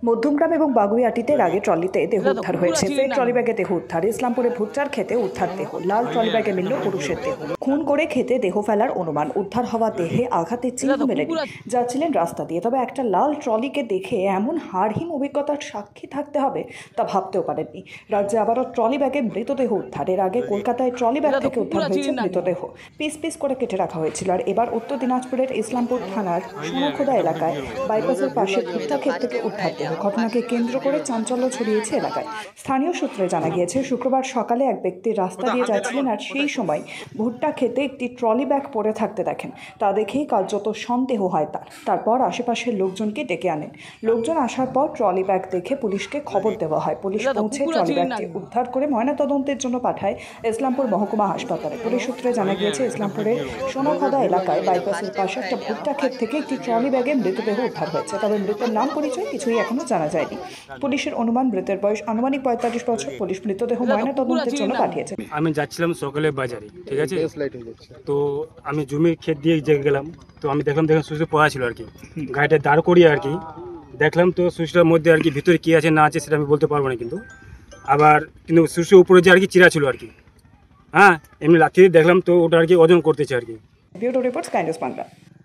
মধ্যমগ্রাম এবং বাগুইআটিতে আগে ট্রলিতে দেহ উদ্ধার হয়েছে। ফের ট্রলি ব্যাগে দেহ উদ্ধার। ইসলামপুরে ভুট্টার খেতে উদ্ধার দেহ। লাল ট্রলি ব্যাগে মিলল পুরুষের দেহ। খুন করে খেতে দেহ ফেলার অনুমান। উদ্ধার হওয়া দেহে আঘাতের চিহ্ন মেলেনি। যাচ্ছিলেন রাস্তা দিয়ে। তবে একটা লাল ট্রলিকে দেখে এমন হাড়হিম অভিজ্ঞতার সাক্ষী থাকতে হবে তা ভাবতেও পারেননি। রাজ্যে আবারও ট্রলি ব্যাগে মৃতদেহ উদ্ধার। এর আগে কলকাতায় ট্রলি ব্যাগ থেকে উদ্ধার হয়েছে মৃতদেহ। পিস পিস করে কেটে রাখা হয়েছিল। আর এবার উত্তর দিনাজপুরের ইসলামপুর থানার সোনাখোদা এলাকায় বাইপাসের পাশে ভুট্টা ক্ষেত থেকে উদ্ধার দেহ। ঘটনাকে কেন্দ্র করে চাঞ্চল্য ছড়িয়েছে এলাকায়। স্থানীয় সূত্রে জানা গিয়েছে, শুক্রবার সকালে এক ব্যক্তি রাস্তা দিয়ে যাচ্ছিলেন আর সেই সময় ভুট্টা খেতে একটি ট্রলি ব্যাগ পড়ে থাকতে দেখেন। তা দেখেই কার্যত সন্দেহ হয় তারপর আশেপাশের লোকজনকে ডেকে আনেন। লোকজন আসার পর ট্রলি ব্যাগ দেখে পুলিশকে খবর দেওয়া হয়। পুলিশ পৌঁছে ট্রলি ব্যাগটি উদ্ধার করে ময়নাতদন্তের জন্য পাঠায় ইসলামপুর মহকুমা হাসপাতালে। পুলিশ সূত্রে জানা গিয়েছে, ইসলামপুরের সোনাখোদা এলাকায় বাইপাসের পাশে একটা ভুট্টা ক্ষেত থেকে একটি ট্রলি ব্যাগে মৃতদেহ উদ্ধার হয়েছে। তবে মৃতের নাম পরিচয় কিছুই এখনো জানা যায়নি। পুলিশের অনুমান মৃতের বয়স আনুমানিক 45 বছর। পুলিশ মৃতদেহ ময়নাতদন্তের জন্য পাঠিয়েছে। আমি যাচ্ছিলাম সকালে বাজারে, ঠিক আছে, তো আমি জমি ক্ষেত দিয়ে গেলাম, তো আমি দেখলাম সুইচটা পড়া ছিল আর কি, গাড়িটা দাঁড় করিয়ে আর কি দেখলাম, তো সুইচটার মধ্যে আর কি ভিতরে কি আছে না আছে সেটা আমি বলতে পারবো না, কিন্তু সুইচের উপরে যে আর কি চিরা ছিল আর কি, হ্যাঁ, এমনি লাথি দেখলাম, তো ওটা আর কি ওজন করতেছে আর কি। Bureau report, sky news Bangla.